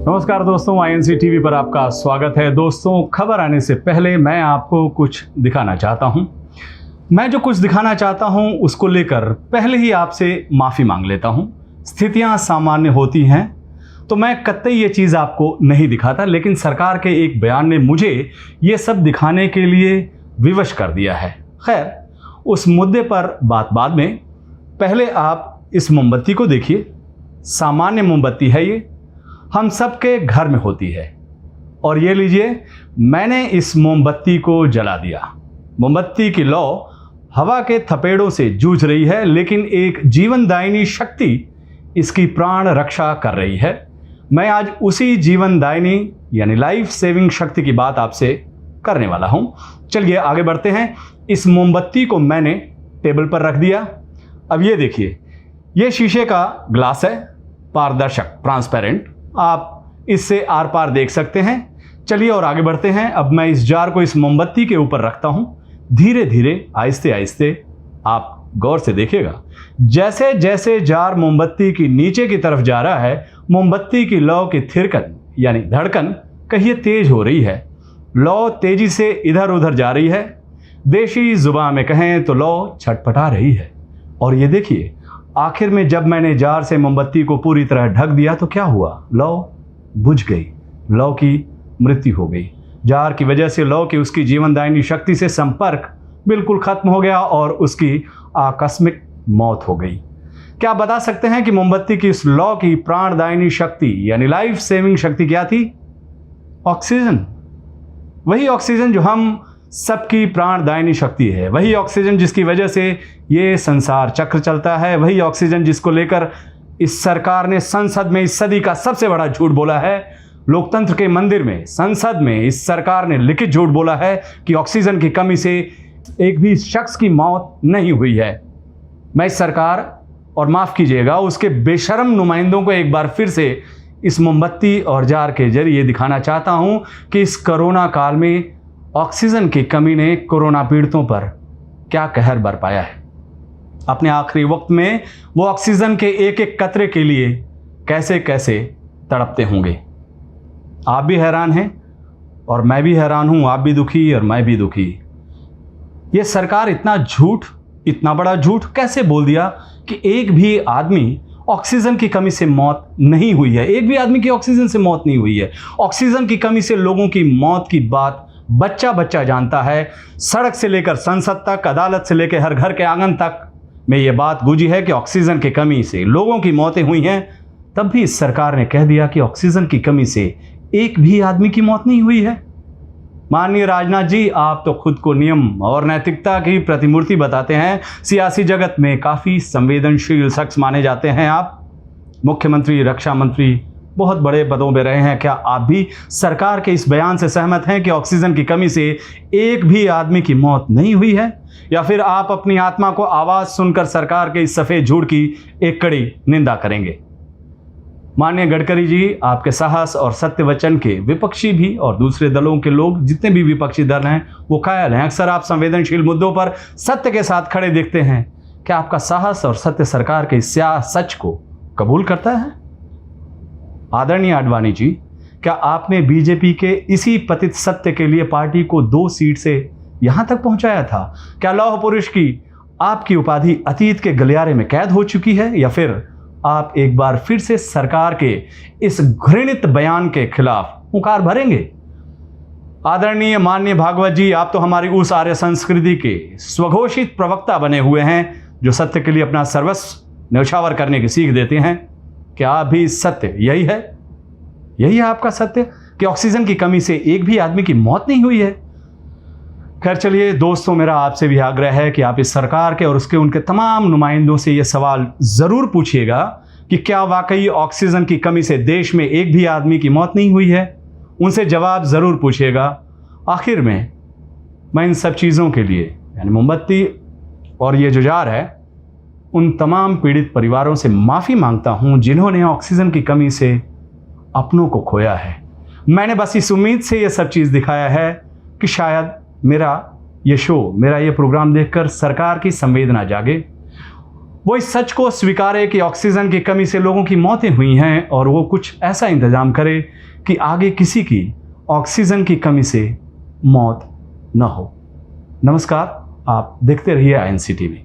नमस्कार दोस्तों, INC TV पर आपका स्वागत है। दोस्तों, खबर आने से पहले मैं आपको कुछ दिखाना चाहता हूं। मैं जो कुछ दिखाना चाहता हूं उसको लेकर पहले ही आपसे माफ़ी मांग लेता हूं। स्थितियां सामान्य होती हैं तो मैं कतई ये चीज़ आपको नहीं दिखाता, लेकिन सरकार के एक बयान ने मुझे ये सब दिखाने के लिए विवश कर दिया है। खैर, उस मुद्दे पर बात बाद में। पहले आप इस मोमबत्ती को देखिए। सामान्य मोमबत्ती है ये, हम सबके घर में होती है। और ये लीजिए, मैंने इस मोमबत्ती को जला दिया। मोमबत्ती की लौ हवा के थपेड़ों से जूझ रही है, लेकिन एक जीवनदायिनी शक्ति इसकी प्राण रक्षा कर रही है। मैं आज उसी जीवनदायिनी यानी लाइफ सेविंग शक्ति की बात आपसे करने वाला हूं। चलिए आगे बढ़ते हैं। इस मोमबत्ती को मैंने टेबल पर रख दिया। अब ये देखिए, ये शीशे का ग्लास है, पारदर्शक, ट्रांसपेरेंट। आप इससे आर पार देख सकते हैं। चलिए और आगे बढ़ते हैं। अब मैं इस जार को इस मोमबत्ती के ऊपर रखता हूं। धीरे धीरे, आहिस्ते आहिस्ते आप गौर से देखिएगा, जैसे जैसे जार मोमबत्ती की नीचे की तरफ जा रहा है, मोमबत्ती की लौ की थिरकन यानी धड़कन कहिए तेज हो रही है। लौ तेजी से इधर उधर जा रही है। देशी जुबान में कहें तो लौ छटपटा रही है। और ये देखिए, आखिर में जब मैंने जार से मोमबत्ती को पूरी तरह ढक दिया तो क्या हुआ? लौ बुझ गई। लौ की मृत्यु हो गई। जार की वजह से लौ की उसकी जीवनदायिनी शक्ति से संपर्क बिल्कुल खत्म हो गया और उसकी आकस्मिक मौत हो गई। क्या आप बता सकते हैं कि मोमबत्ती की इस लौ की प्राणदायिनी शक्ति यानी लाइफ सेविंग शक्ति क्या थी? ऑक्सीजन। वही ऑक्सीजन जो हम सबकी प्राणदायिनी शक्ति है, वही ऑक्सीजन जिसकी वजह से ये संसार चक्र चलता है, वही ऑक्सीजन जिसको लेकर इस सरकार ने संसद में इस सदी का सबसे बड़ा झूठ बोला है। लोकतंत्र के मंदिर में, संसद में इस सरकार ने लिखित झूठ बोला है कि ऑक्सीजन की कमी से एक भी शख्स की मौत नहीं हुई है। मैं इस सरकार और माफ़ कीजिएगा उसके बेशर्म नुमाइंदों को एक बार फिर से इस मोमबत्ती और जार के जरिए दिखाना चाहता हूं कि इस कोरोना काल में ऑक्सीजन की कमी ने कोरोना पीड़ितों पर क्या कहर बरपाया है। अपने आखिरी वक्त में वो ऑक्सीजन के एक एक कतरे के लिए कैसे कैसे तड़पते होंगे। आप भी हैरान हैं और मैं भी हैरान हूं। आप भी दुखी और मैं भी दुखी। ये सरकार इतना झूठ, इतना बड़ा झूठ कैसे बोल दिया कि एक भी आदमी ऑक्सीजन की कमी से मौत नहीं हुई है। एक भी आदमी की ऑक्सीजन से मौत नहीं हुई है। ऑक्सीजन की कमी से लोगों की मौत की बात बच्चा बच्चा जानता है। सड़क से लेकर संसद तक, अदालत से लेकर हर घर के आंगन तक में ये बात गूंजी है कि ऑक्सीजन की कमी से लोगों की मौतें हुई हैं। तब भी इस सरकार ने कह दिया कि ऑक्सीजन की कमी से एक भी आदमी की मौत नहीं हुई है। माननीय राजनाथ जी, आप तो खुद को नियम और नैतिकता की प्रतिमूर्ति बताते हैं। सियासी जगत में काफ़ी संवेदनशील शख्स माने जाते हैं आप। मुख्यमंत्री, रक्षा मंत्री, बहुत बड़े पदों पे रहे हैं। क्या आप भी सरकार के इस बयान से सहमत हैं कि ऑक्सीजन की कमी से एक भी आदमी की मौत नहीं हुई है? या फिर आप अपनी आत्मा को आवाज़ सुनकर सरकार के इस सफ़ेद झूठ की एक कड़ी निंदा करेंगे? माननीय गडकरी जी, आपके साहस और सत्य वचन के विपक्षी भी और दूसरे दलों के लोग, जितने भी विपक्षी दल हैं, वो कायल हैं। अक्सर आप संवेदनशील मुद्दों पर सत्य के साथ खड़े दिखते हैं। क्या आपका साहस और सत्य सरकार के सच को कबूल करता है? आदरणीय आडवाणी जी, क्या आपने बीजेपी के इसी पतित सत्य के लिए पार्टी को 2 सीट से यहां तक पहुंचाया था? क्या लौह पुरुष की आपकी उपाधि अतीत के गलियारे में कैद हो चुकी है? या फिर आप एक बार फिर से सरकार के इस घृणित बयान के खिलाफ हुंकार भरेंगे? आदरणीय माननीय भागवत जी, आप तो हमारी उस आर्य संस्कृति के स्वघोषित प्रवक्ता बने हुए हैं जो सत्य के लिए अपना सर्वस्व न्यौछावर करने की सीख देते हैं। क्या अभी सत्य यही है? यही है आपका सत्य कि ऑक्सीजन की कमी से एक भी आदमी की मौत नहीं हुई है? खैर चलिए दोस्तों, मेरा आपसे भी आग्रह है कि आप इस सरकार के और उनके तमाम नुमाइंदों से ये सवाल ज़रूर पूछिएगा कि क्या वाकई ऑक्सीजन की कमी से देश में एक भी आदमी की मौत नहीं हुई है। उनसे जवाब ज़रूर पूछिएगा। आखिर में मैं इन सब चीज़ों के लिए यानी मोमबत्ती और ये जो जार है, उन तमाम पीड़ित परिवारों से माफ़ी मांगता हूं जिन्होंने ऑक्सीजन की कमी से अपनों को खोया है। मैंने बस इस उम्मीद से ये सब चीज़ दिखाया है कि शायद मेरा ये प्रोग्राम देखकर सरकार की संवेदना जागे वो इस सच को स्वीकारे कि ऑक्सीजन की कमी से लोगों की मौतें हुई हैं और वो कुछ ऐसा इंतजाम करे कि आगे किसी की ऑक्सीजन की कमी से मौत न हो। नमस्कार, आप देखते रहिए INC टीवी।